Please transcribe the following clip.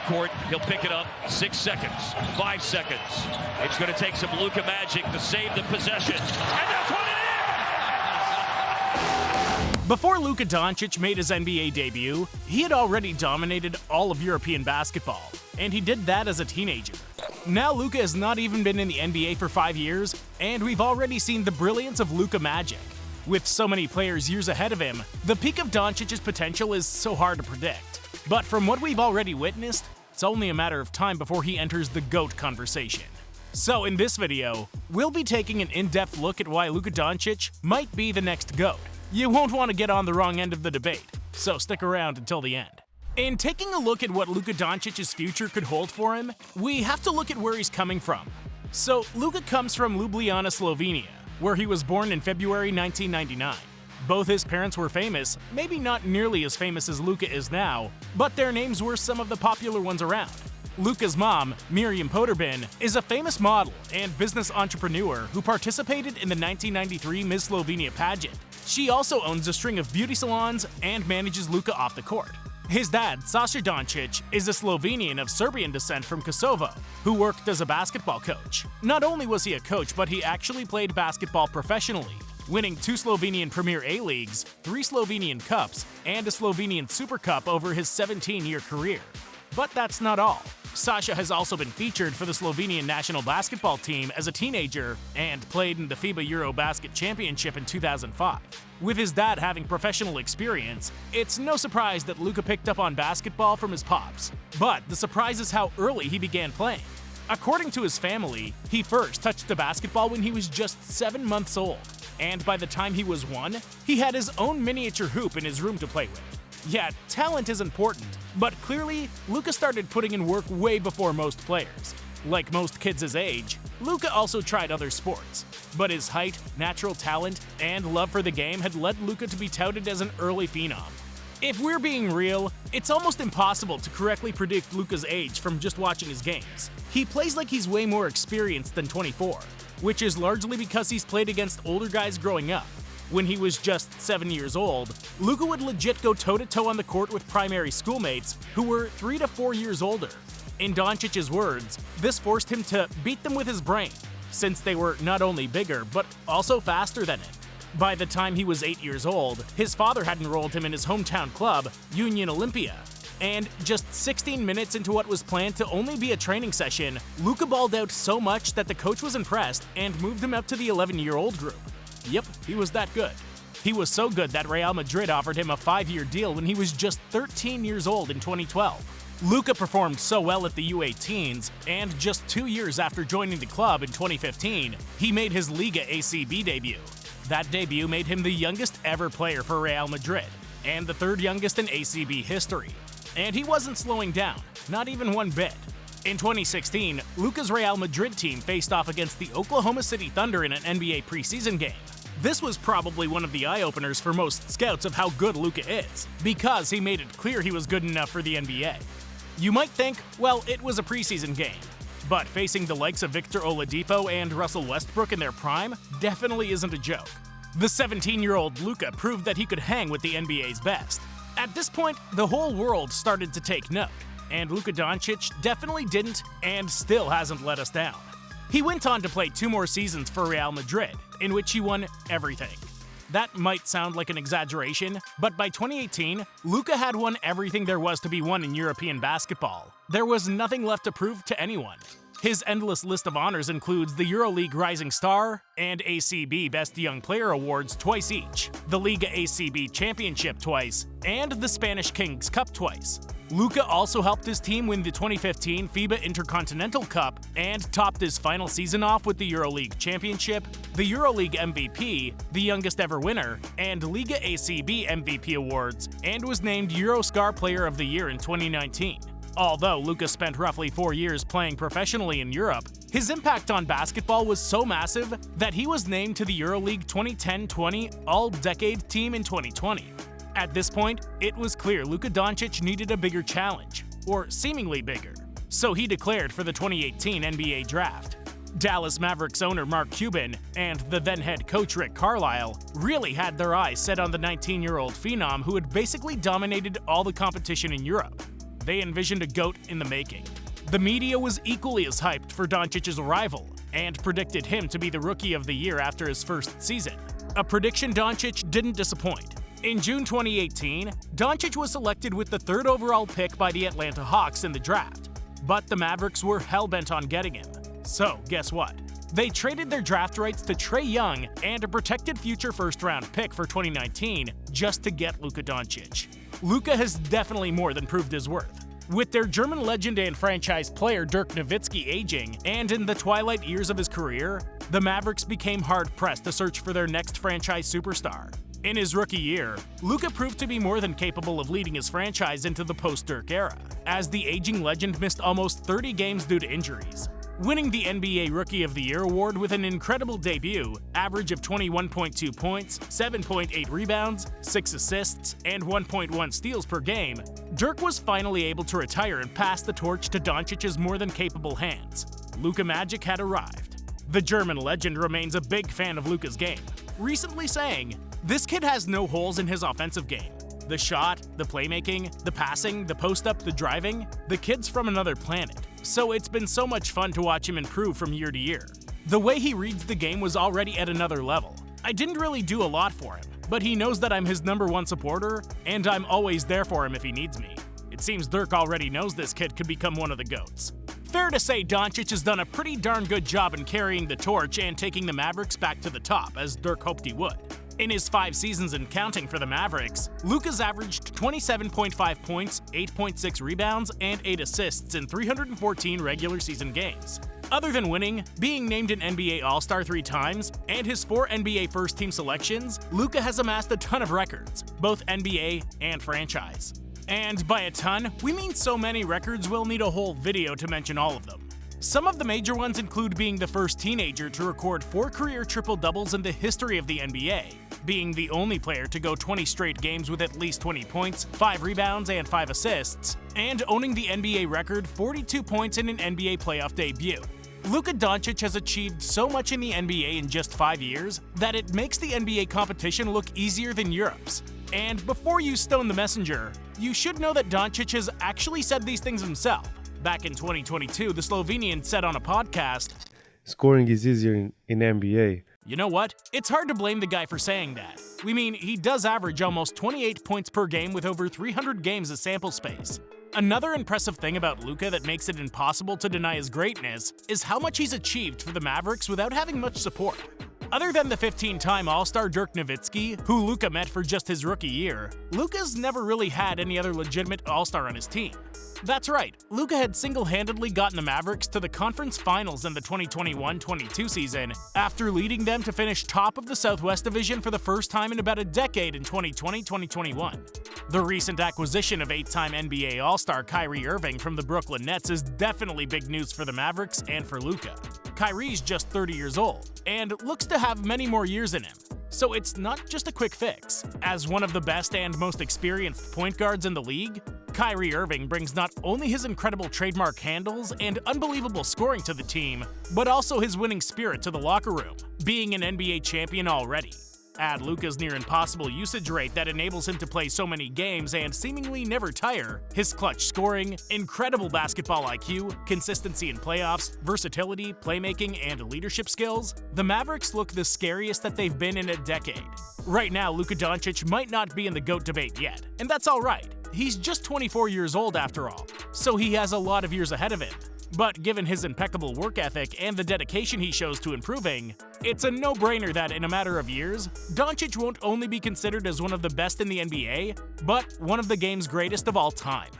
court. He'll pick it up. 6 seconds. 5 seconds. It's going to take some Luka Magic to save the possession. And that's what it is! Before Luka Doncic made his NBA debut, he had already dominated all of European basketball, and he did that as a teenager. Now Luka has not even been in the NBA for 5 years, and we've already seen the brilliance of Luka Magic. With so many players years ahead of him, the peak of Doncic's potential is so hard to predict. But from what we've already witnessed, it's only a matter of time before he enters the GOAT conversation. So in this video, we'll be taking an in-depth look at why Luka Doncic might be the next GOAT. You won't want to get on the wrong end of the debate, so stick around until the end. In taking a look at what Luka Doncic's future could hold for him, we have to look at where he's coming from. So Luka comes from Ljubljana, Slovenia, where he was born in February 1999. Both his parents were famous, maybe not nearly as famous as Luka is now, but their names were some of the popular ones around. Luka's mom, Miriam Podobin, is a famous model and business entrepreneur who participated in the 1993 Miss Slovenia pageant. She also owns a string of beauty salons and manages Luka off the court. His dad, Sasha Doncic, is a Slovenian of Serbian descent from Kosovo, who worked as a basketball coach. Not only was he a coach, but he actually played basketball professionally, winning 2 Slovenian Premier A leagues, 3 Slovenian Cups, and a Slovenian Super Cup over his 17-year career. But that's not all. Sasha has also been featured for the Slovenian national basketball team as a teenager and played in the FIBA Eurobasket Championship in 2005. With his dad having professional experience, it's no surprise that Luka picked up on basketball from his pops. But the surprise is how early he began playing. According to his family, he first touched the basketball when he was just 7 months old, and by the time he was 1, he had his own miniature hoop in his room to play with. Yeah, talent is important, but clearly, Luka started putting in work way before most players. Like most kids his age, Luka also tried other sports, but his height, natural talent, and love for the game had led Luka to be touted as an early phenom. If we're being real, it's almost impossible to correctly predict Luka's age from just watching his games. He plays like he's way more experienced than 24, which is largely because he's played against older guys growing up. When he was just 7 years old, Luka would legit go toe-to-toe on the court with primary schoolmates who were 3 to 4 years older. In Doncic's words, this forced him to beat them with his brain, since they were not only bigger, but also faster than him. By the time he was 8 years old, his father had enrolled him in his hometown club, Union Olympia. And just 16 minutes into what was planned to only be a training session, Luka balled out so much that the coach was impressed and moved him up to the 11-year-old group. Yep, he was that good. He was so good that Real Madrid offered him a 5-year deal when he was just 13 years old in 2012. Luka performed so well at the U18s, and just 2 years after joining the club in 2015, he made his Liga ACB debut. That debut made him the youngest ever player for Real Madrid, and the 3rd youngest in ACB history. And he wasn't slowing down, not even one bit. In 2016, Luka's Real Madrid team faced off against the Oklahoma City Thunder in an NBA preseason game. This was probably one of the eye-openers for most scouts of how good Luka is, because he made it clear he was good enough for the NBA. You might think, well, it was a preseason game, but facing the likes of Victor Oladipo and Russell Westbrook in their prime definitely isn't a joke. The 17-year-old Luka proved that he could hang with the NBA's best. At this point, the whole world started to take note, and Luka Doncic definitely didn't and still hasn't let us down. He went on to play 2 more seasons for Real Madrid, in which he won everything. That might sound like an exaggeration, but by 2018, Luka had won everything there was to be won in European basketball. There was nothing left to prove to anyone. His endless list of honors includes the EuroLeague Rising Star and ACB Best Young Player awards twice each, the Liga ACB Championship twice, and the Spanish Kings Cup twice. Luka also helped his team win the 2015 FIBA Intercontinental Cup and topped his final season off with the EuroLeague Championship, the EuroLeague MVP, the youngest ever winner, and Liga ACB MVP awards, and was named Eurostar Player of the Year in 2019. Although Luka spent roughly 4 years playing professionally in Europe, his impact on basketball was so massive that he was named to the EuroLeague 2010-20 All-Decade team in 2020. At this point, it was clear Luka Doncic needed a bigger challenge, or seemingly bigger, so he declared for the 2018 NBA Draft. Dallas Mavericks owner Mark Cuban and the then head coach Rick Carlisle really had their eyes set on the 19-year-old phenom who had basically dominated all the competition in Europe. they envisioned a GOAT in the making. The media was equally as hyped for Doncic's arrival and predicted him to be the Rookie of the Year after his first season. A prediction Doncic didn't disappoint. In June 2018, Doncic was selected with the 3rd overall pick by the Atlanta Hawks in the draft, but the Mavericks were hell-bent on getting him. So, guess what? They traded their draft rights to Trae Young and a protected future first-round pick for 2019 just to get Luka Doncic. Luka has definitely more than proved his worth. With their German legend and franchise player Dirk Nowitzki aging and in the twilight years of his career, the Mavericks became hard-pressed to search for their next franchise superstar. In his rookie year, Luka proved to be more than capable of leading his franchise into the post-Dirk era, as the aging legend missed almost 30 games due to injuries, winning the NBA Rookie of the Year award with an incredible debut, average of 21.2 points, 7.8 rebounds, 6 assists, and 1.1 steals per game. Dirk was finally able to retire and pass the torch to Doncic's more than capable hands. Luka Magic had arrived. The German legend remains a big fan of Luka's game, recently saying, "This kid has no holes in his offensive game. The shot, the playmaking, the passing, the post-up, the driving, the kid's from another planet. So it's been so much fun to watch him improve from year to year. The way he reads the game was already at another level. I didn't really do a lot for him, but he knows that I'm his #1 supporter, and I'm always there for him if he needs me. It seems Dirk already knows this kid could become one of the GOATs." Fair to say Doncic has done a pretty darn good job in carrying the torch and taking the Mavericks back to the top, as Dirk hoped he would. In his 5 seasons and counting for the Mavericks, Luka's averaged 27.5 points, 8.6 rebounds, and 8 assists in 314 regular season games. Other than winning, being named an NBA All-Star 3 times, and his 4 NBA first-team selections, Luka has amassed a ton of records, both NBA and franchise. And by a ton, we mean so many records we'll need a whole video to mention all of them. Some of the major ones include being the first teenager to record 4 career triple-doubles in the history of the NBA, being the only player to go 20 straight games with at least 20 points, 5 rebounds, and 5 assists, and owning the NBA record 42 points in an NBA playoff debut. Luka Doncic has achieved so much in the NBA in just 5 years that it makes the NBA competition look easier than Europe's. And before you stone the messenger, you should know that Doncic has actually said these things himself. Back in 2022, the Slovenian said on a podcast, "Scoring is easier in NBA." You know what? It's hard to blame the guy for saying that. We mean, he does average almost 28 points per game with over 300 games as sample space. Another impressive thing about Luka that makes it impossible to deny his greatness is how much he's achieved for the Mavericks without having much support. Other than the 15-time All-Star Dirk Nowitzki, who Luka met for just his rookie year, Luka's never really had any other legitimate All-Star on his team. That's right, Luka had single-handedly gotten the Mavericks to the conference finals in the 2021-22 season, after leading them to finish top of the Southwest Division for the first time in about a decade in 2020-2021. The recent acquisition of 8-time NBA All-Star Kyrie Irving from the Brooklyn Nets is definitely big news for the Mavericks and for Luka. Kyrie's just 30 years old, and looks to have many more years in him. So it's not just a quick fix. As one of the best and most experienced point guards in the league, Kyrie Irving brings not only his incredible trademark handles and unbelievable scoring to the team, but also his winning spirit to the locker room, being an NBA champion already. Add Luka's near impossible usage rate that enables him to play so many games and seemingly never tire, his clutch scoring, incredible basketball IQ, consistency in playoffs, versatility, playmaking, and leadership skills, the Mavericks look the scariest that they've been in a decade. Right now, Luka Doncic might not be in the GOAT debate yet, and that's alright. He's just 24 years old after all, so he has a lot of years ahead of him. But given his impeccable work ethic and the dedication he shows to improving, it's a no-brainer that in a matter of years, Doncic won't only be considered as one of the best in the NBA, but one of the game's greatest of all time.